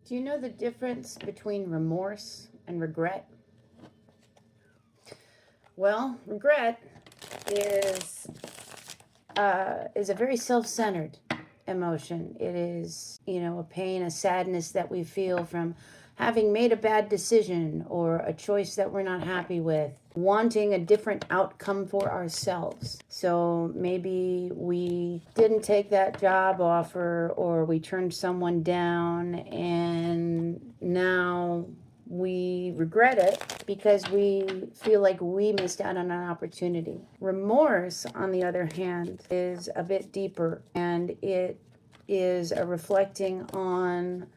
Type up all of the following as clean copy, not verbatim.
Do you know the difference between remorse and regret? Well, regret is a very self-centered emotion. It is, a pain, a sadness that we feel from having made a bad decision or a choice that we're not happy with, wanting a different outcome for ourselves. So maybe we didn't take that job offer, or we turned someone down, and now we regret it because we feel like we missed out on an opportunity. Remorse, on the other hand, is a bit deeper, and it is a reflecting on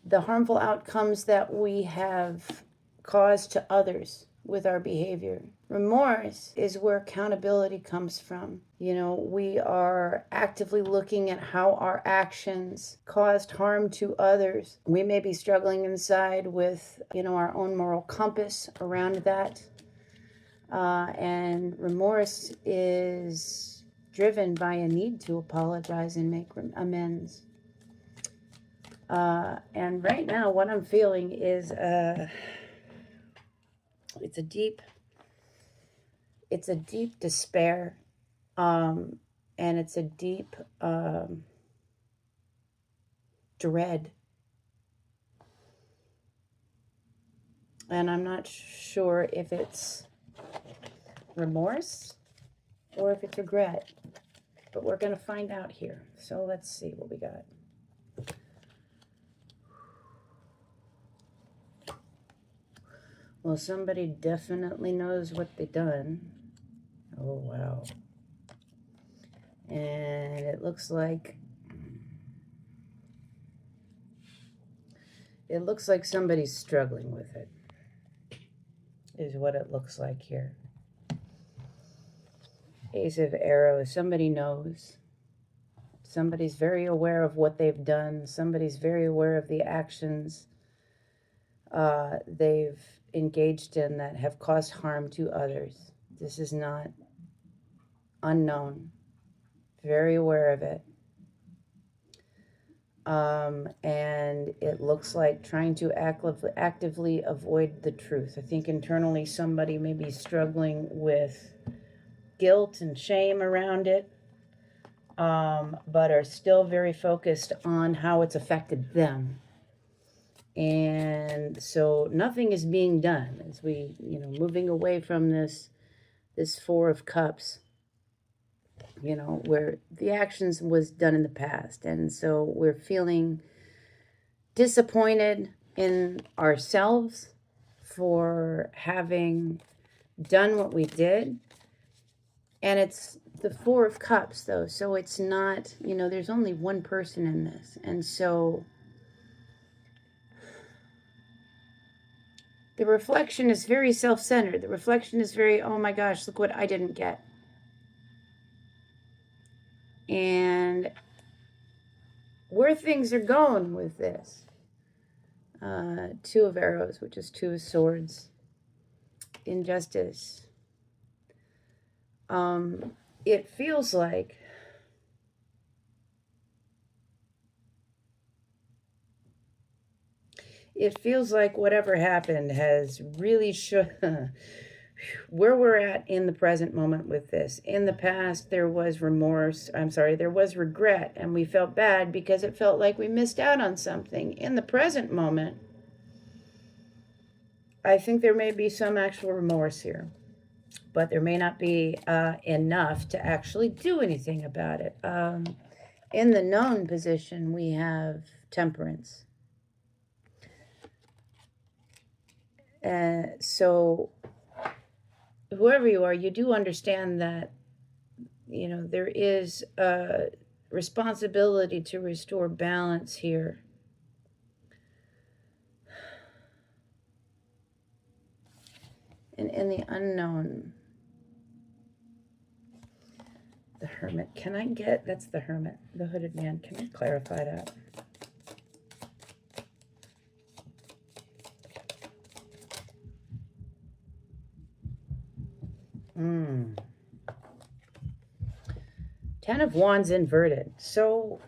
the harmful outcomes that we have caused to others with our behavior. Remorse is where accountability comes from. We are actively looking at how our actions caused harm to others. We may be struggling inside with, our own moral compass around that. And remorse is driven by a need to apologize and make amends. And right now, what I'm feeling is it's a deep despair, and it's a deep dread. And I'm not sure if it's remorse or if it's regret, but we're going to find out here. So let's see what we got. Well, somebody definitely knows what they done. Oh, wow. And it looks like somebody's struggling with it, is what it looks like here. Ace of Arrows. Somebody knows. Somebody's very aware of what they've done. Somebody's very aware of the actions they've engaged in that have caused harm to others. This is not unknown. Very aware of it. And it looks like trying to actively avoid the truth. I think internally somebody may be struggling with guilt and shame around it, but are still very focused on how it's affected them. And so nothing is being done as we, moving away from this Four of Cups, where the actions was done in the past. And so we're feeling disappointed in ourselves for having done what we did. And it's the Four of Cups, though. So it's not, there's only one person in this. And so the reflection is very self-centered. The reflection is very, oh my gosh, look what I didn't get. And where things are going with this. Two of Arrows, which is Two of Swords. Injustice. It feels like whatever happened has really where we're at in the present moment with this. In the past, there was there was regret, and we felt bad because it felt like we missed out on something. In the present moment, I think there may be some actual remorse here, but there may not be enough to actually do anything about it. In the known position, we have Temperance. So whoever you are, you do understand that, there is a responsibility to restore balance here. And in the unknown, the Hermit. That's the Hermit, the Hooded Man. Can I clarify that? Ten of Wands inverted. So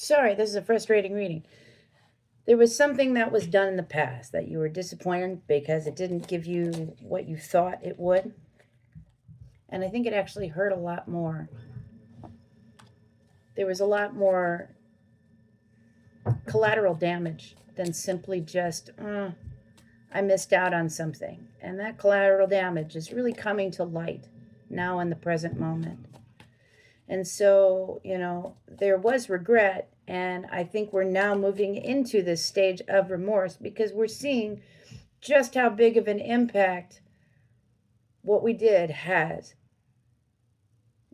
Sorry, this is a frustrating reading. There was something that was done in the past that you were disappointed because it didn't give you what you thought it would. And I think it actually hurt a lot more. There was a lot more collateral damage than simply just, I missed out on something. And that collateral damage is really coming to light now in the present moment. And so, there was regret. And I think we're now moving into this stage of remorse because we're seeing just how big of an impact what we did has.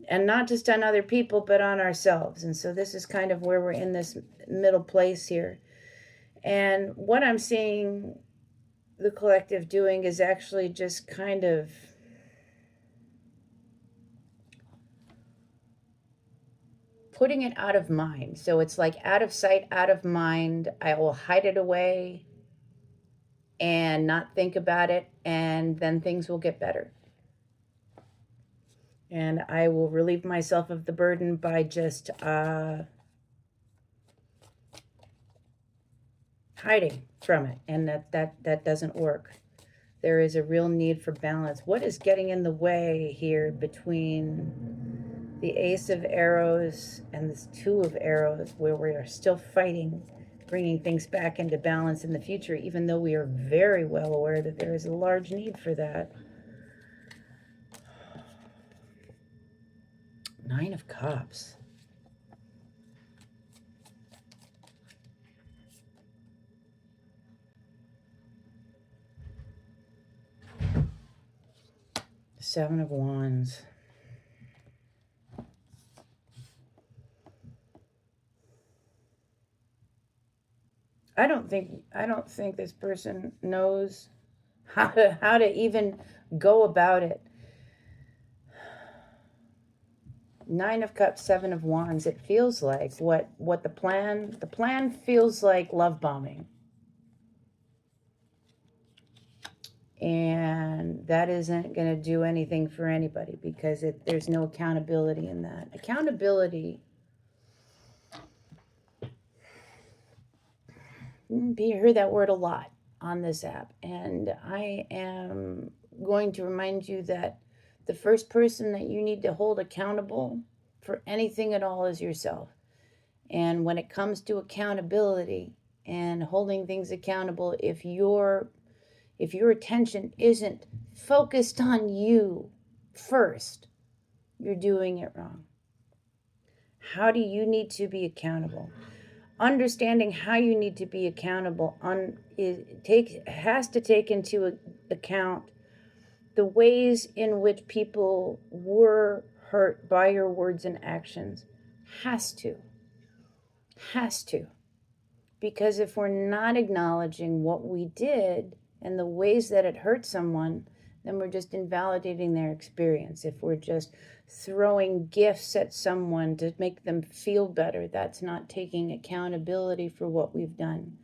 And not just on other people, but on ourselves. And so this is kind of where we're in this middle place here. And what I'm seeing the collective doing is actually just kind of putting it out of mind. So it's like out of sight, out of mind. I will hide it away and not think about it, and then things will get better. And I will relieve myself of the burden by just hiding from it. And that doesn't work. There is a real need for balance. What is getting in the way here between the Ace of Arrows and this Two of Arrows, where we are still fighting, bringing things back into balance in the future, even though we are very well aware that there is a large need for that? Nine of Cups. Seven of Wands. I don't think this person knows how to even go about it. Nine of Cups, Seven of Wands. It feels like what the plan feels like love bombing. And that isn't going to do anything for anybody because there's no accountability in that. Accountability, you hear that word a lot on this app. And I am going to remind you that the first person that you need to hold accountable for anything at all is yourself. And when it comes to accountability and holding things accountable, if your attention isn't focused on you first, you're doing it wrong. How do you need to be accountable? Understanding how you need to be accountable has to take into account the ways in which people were hurt by your words and actions. Has to. Because if we're not acknowledging what we did and the ways that it hurt someone, then we're just invalidating their experience. If we're just throwing gifts at someone to make them feel better, that's not taking accountability for what we've done.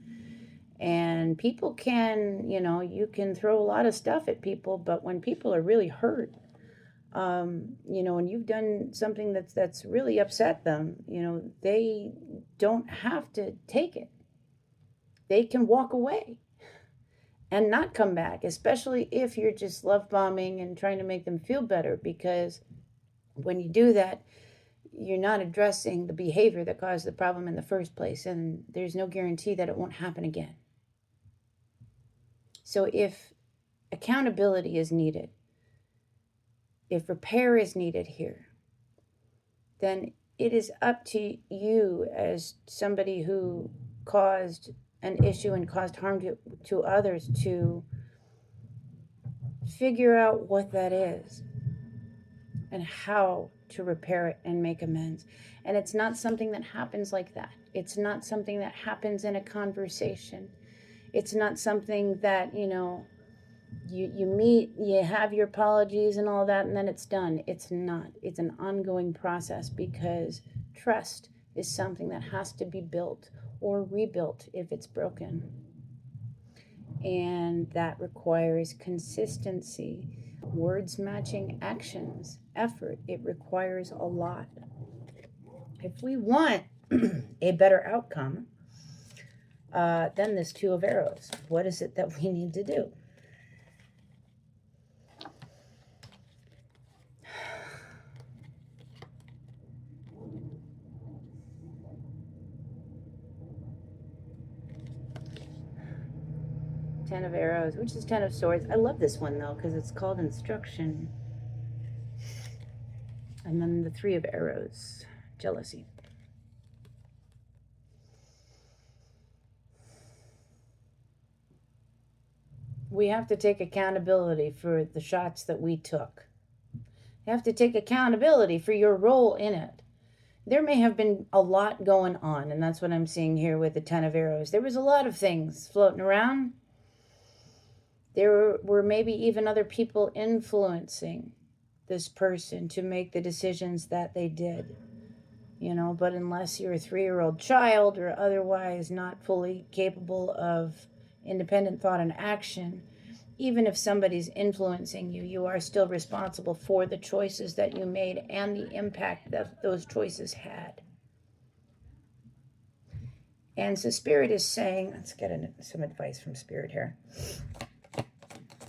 And people can, you can throw a lot of stuff at people, but when people are really hurt, and you've done something that's really upset them, they don't have to take it. They can walk away and not come back, especially if you're just love bombing and trying to make them feel better, because when you do that, you're not addressing the behavior that caused the problem in the first place, and there's no guarantee that it won't happen again. So if accountability is needed, if repair is needed here, then it is up to you as somebody who caused an issue and caused harm to others to figure out what that is and how to repair it and make amends. And it's not something that happens like that. It's not something that happens in a conversation. It's not something that, you meet, you have your apologies and all that, and then it's done. It's not. It's an ongoing process, because trust is something that has to be built or rebuilt if it's broken. And that requires consistency, words matching actions, effort. It requires a lot. If we want a better outcome than this Two of Arrows. What is it that we need to do? Ten of Arrows, which is Ten of Swords. I love this one, though, because it's called Instruction. And then the Three of Arrows, Jealousy. We have to take accountability for the shots that we took. You have to take accountability for your role in it. There may have been a lot going on, and that's what I'm seeing here with the Ten of Arrows. There was a lot of things floating around. There were maybe even other people influencing this person to make the decisions that they did. You know, but unless you're a 3-year-old child or otherwise not fully capable of independent thought and action, even if somebody's influencing you, you are still responsible for the choices that you made and the impact that those choices had. And so Spirit is saying, let's get some advice from Spirit here.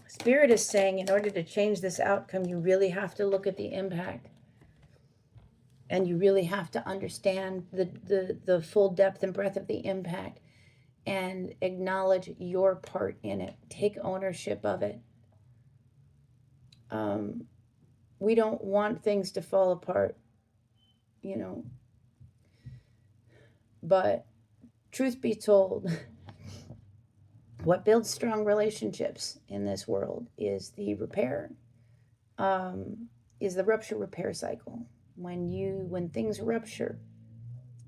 Spirit is saying, in order to change this outcome, you really have to look at the impact. And you really have to understand the full depth and breadth of the impact and acknowledge your part in it. Take ownership of it. We don't want things to fall apart, you know. But truth be told, what builds strong relationships in this world is the repair, is the rupture repair cycle. When things rupture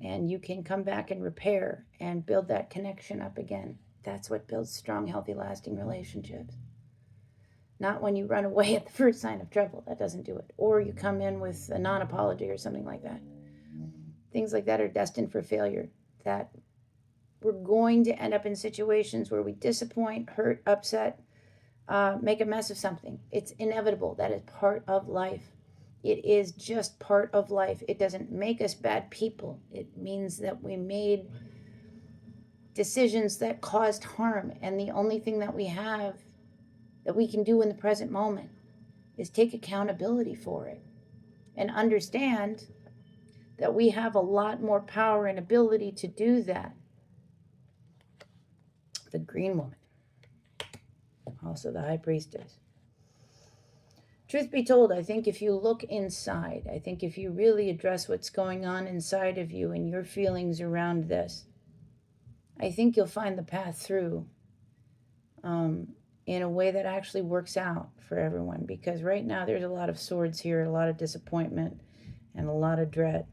and you can come back and repair and build that connection up again, that's what builds strong, healthy, lasting relationships. Not when you run away at the first sign of trouble. That doesn't do it. Or you come in with a non-apology or something like that. Things like that are destined for failure. That we're going to end up in situations where we disappoint, hurt, upset, make a mess of something. It's inevitable. That is part of life. It is just part of life. It doesn't make us bad people. It means that we made decisions that caused harm. And the only thing that we have, that we can do in the present moment, is take accountability for it and understand that we have a lot more power and ability to do that. The Green Woman, also the High Priestess. Truth be told, I think if you look inside, I think if you really address what's going on inside of you and your feelings around this, I think you'll find the path through in a way that actually works out for everyone. Because right now there's a lot of swords here, a lot of disappointment, and a lot of dread.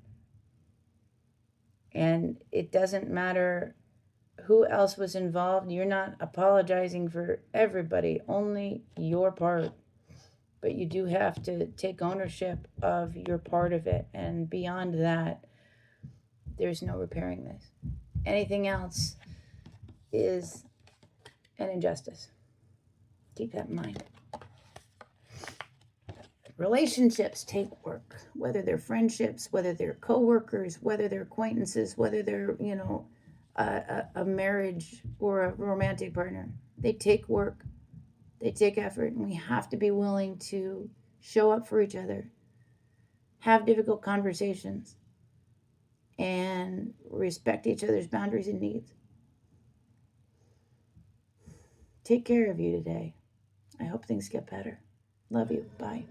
And it doesn't matter who else was involved. You're not apologizing for everybody, only your part. But you do have to take ownership of your part of it. And beyond that, there's no repairing this. Anything else is an injustice. Keep that in mind. Relationships take work, whether they're friendships, whether they're co-workers, whether they're acquaintances, whether they're, you know, a marriage or a romantic partner. They take work. They take effort, and we have to be willing to show up for each other, have difficult conversations, and respect each other's boundaries and needs. Take care of you today. I hope things get better. Love you. Bye.